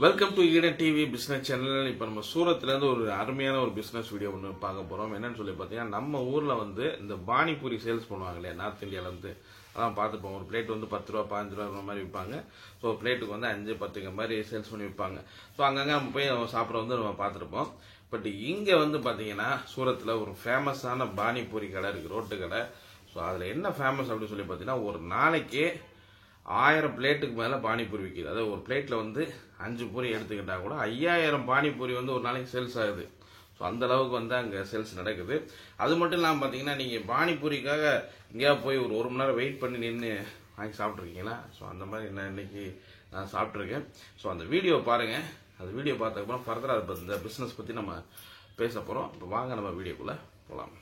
Welcome to Eden TV business channel. இப்போ நம்ம சூரத்துல இருந்து ஒரு அருமையான ஒரு பிசினஸ் வீடியோ ஒன்று பார்க்க போறோம். என்னன்னு சொல்லி பார்த்தீங்கன்னா, நம்ம ஊர்ல வந்து இந்த பானிபூரி சேல்ஸ் பண்ணுவாங்க இல்லையா, நார்த் இந்தியால இருந்து அதான் பார்த்துப்போம். ஒரு பிளேட் வந்து 10 ரூபா 15 ரூபா மாதிரி விற்பாங்க. ஸோ பிளேட்டுக்கு வந்து 5-10 மாதிரி சேல்ஸ் பண்ணி விற்பாங்க. ஸோ அங்கங்க நம்ம போய் சாப்பிட வந்து நம்ம பார்த்துருப்போம். பட் இங்க வந்து பாத்தீங்கன்னா சூரத்துல ஒரு ஃபேமஸான பானிபூரி கடை இருக்கு, ரோட்டு கடை. ஸோ அதுல என்ன ஃபேமஸ் அப்படின்னு சொல்லி பார்த்தீங்கன்னா, ஒரு நாளைக்கு 1000 பிளேட்டுக்கு மேல பானிபூரி விற்கிது. அதாவது ஒரு பிளேட்ல வந்து 5 பூரி எடுத்துக்கிட்டா கூட 5000 பானிபூரி வந்து ஒரு நாளைக்கு சேல்ஸ் ஆகுது. ஸோ அந்த அளவுக்கு வந்து அங்க சேல்ஸ் நடக்குது. அது மட்டும் இல்லாமல் பாத்தீங்கன்னா, நீங்க பானிபூரிக்காக எங்கேயாவது போய் ஒரு 1 மணி நேரம் வெயிட் பண்ணி நின்று வாங்கி சாப்பிட்ருக்கீங்களா? ஸோ அந்த மாதிரி நான் இன்னைக்கு நான் சாப்பிட்ருக்கேன். ஸோ அந்த வீடியோ பாருங்க. அந்த வீடியோ பார்த்ததுக்கப்புறம் ஃபர்தரா இந்த பிசினஸ் பத்தி நம்ம பேச போறோம். இப்போ வாங்க நம்ம வீடியோக்குள்ள போலாம்.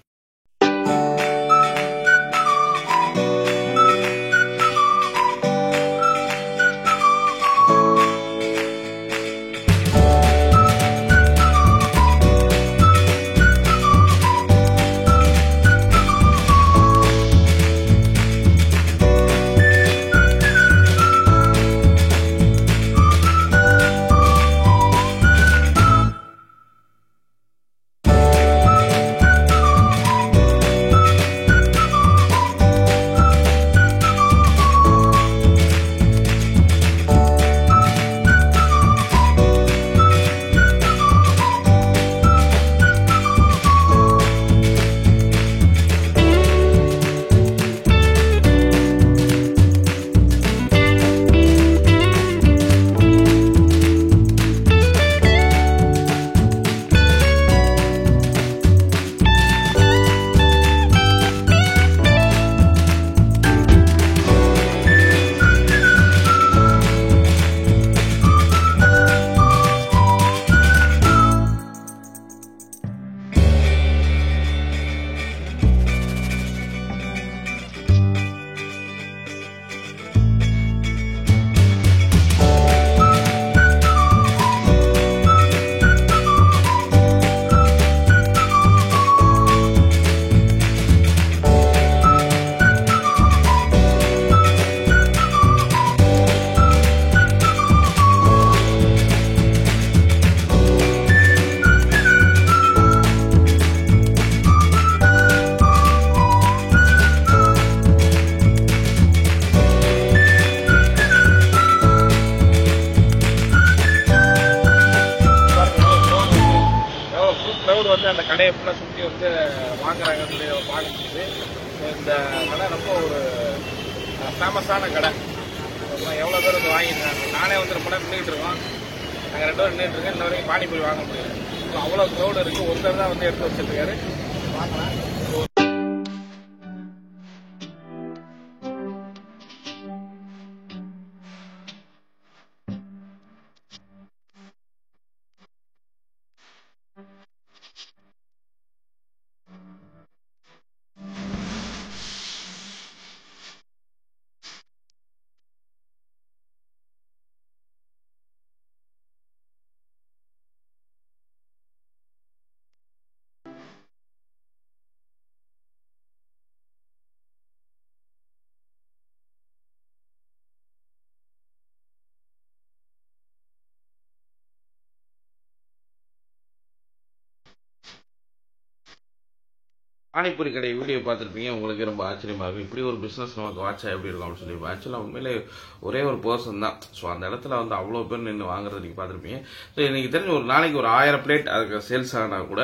வந்து அந்த கடையை ஃபுல்லாக சுற்றி வந்து வாங்குறாங்கன்னு சொல்லி பார்க்க முடியுது. இந்த கடை ரொம்ப ஒரு ஃபேமஸான கடை. எவ்வளோ பேர் வந்து வாங்கியிருக்காங்க. நானே வந்து ரொம்ப நேரம் நின்றுட்டு இருக்கோம். நாங்கள் 2 பேரும் நின்றுட்டு இருக்கேன். இந்த வரைக்கும் பானிபூரி வாங்க முடியல. ஸோ அவ்வளோ க்ரௌடு இருக்குது. ஒருத்தர் தான் வந்து எடுத்து வச்சிருக்காரு. பார்க்கலாம். பானிபூரி கடை வீடியோ பார்த்துருப்பீங்க. உங்களுக்கு ரொம்ப ஆச்சரியமா இருக்கும். இப்படி ஒரு பிசினஸ் நமக்கு வாட்சா எப்படி இருக்கும் அப்படின்னு சொல்லி. ஆக்சுவலாக உண்மையிலே ஒரே ஒரு பர்சன் தான். ஸோ அந்த இடத்துல வந்து அவ்வளோ பேர் நின்று வாங்குறது நீங்கள் பார்த்துருப்பீங்க. ஸோ எனக்கு தெரிஞ்ச ஒரு நாளைக்கு ஒரு 1000 பிளேட் அதுக்கு சேல்ஸ் ஆனா கூட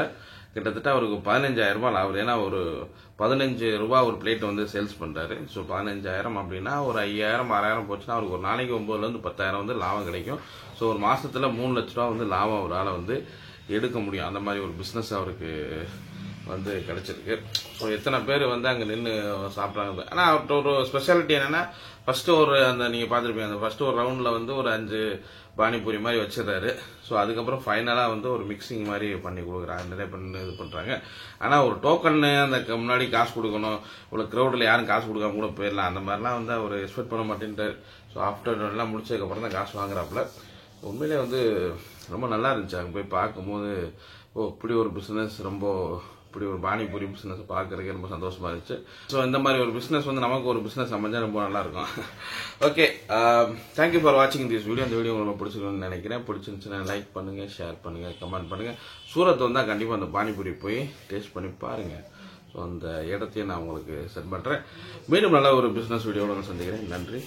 கிட்டத்தட்ட அவருக்கு 15000 ரூபாய் ஆகுது. ஏன்னா ஒரு 15 ரூபாய் ஒரு பிளேட் வந்து சேல்ஸ் பண்றாரு. ஸோ 15000 அப்படின்னா ஒரு 5000 6000 போச்சுன்னா அவருக்கு ஒரு நாளைக்கு 9,000 10,000 வந்து லாபம் கிடைக்கும். ஸோ ஒரு மாசத்துல 3 லட்ச ரூபா வந்து லாபம் ஒரு ஆளை வந்து எடுக்க முடியும். அந்த மாதிரி ஒரு பிசினஸ் அவருக்கு வந்து கிடைச்சிருக்கு. ஸோ எத்தனை பேர் வந்து அங்கே நின்று சாப்பிட்றாங்க. ஆனால் அவர்கிட்ட ஒரு ஸ்பெஷாலிட்டி என்னன்னா, ஃபர்ஸ்ட் ஒரு அந்த நீங்க பார்த்துருப்பீங்க, அந்த ஃபர்ஸ்ட் ஒரு ரவுண்ட்ல வந்து ஒரு 5 பானிபூரி மாதிரி வச்சிடறாரு. ஸோ அதுக்கப்புறம் ஃபைனலா வந்து ஒரு மிக்சிங் மாதிரி பண்ணி கொடுக்குறாங்க. நிறைய பண்ணி இது பண்றாங்க. ஆனா ஒரு டோக்கன் அந்த முன்னாடி காசு கொடுக்கணும், இவ்வளவு கிரௌட்ல யாரும் காசு கொடுக்காம கூட போயிடலாம், அந்த மாதிரிலாம் வந்து அவர் எக்ஸ்பெக்ட் பண்ண மாட்டேன்ட்டார். ஸோ ஆஃப்டர் எல்லாம் முடிச்சதுக்கு அப்புறம் தான் காசு வாங்குறாப்புல. உண்மையிலே வந்து ரொம்ப நல்லா இருந்துச்சு. அங்கே போய் பார்க்கும்போது, ஓ இப்படி ஒரு பிசினஸ் ரொம்ப இப்படி ஒரு பானிபூரி பிஸ்னஸ் பார்க்கறதுக்கு ரொம்ப சந்தோஷமா இருந்துச்சு. ஸோ இந்த மாதிரி ஒரு பிஸ்னஸ் வந்து நமக்கு ஒரு பிஸ்னஸ் அமைஞ்சா ரொம்ப நல்லா இருக்கும். ஓகே, தேங்க்யூ ஃபார் வாட்சிங் திஸ் வீடியோ. இந்த வீடியோ உங்களுக்கு பிடிச்சிருக்குன்னு நினைக்கிறேன். பிடிச்சிருந்துச்சுன்னா லைக் பண்ணுங்க, ஷேர் பண்ணுங்க, கமெண்ட் பண்ணுங்க. சூரத் வந்தால் கண்டிப்பாக அந்த பானிபூரி போய் டேஸ்ட் பண்ணி பாருங்க. ஸோ அந்த இடத்தையும் நான் உங்களுக்கு செட் பண்ணுறேன். மீண்டும் நல்ல ஒரு பிஸ்னஸ் வீடியோவில் சந்திக்கிறேன். நன்றி.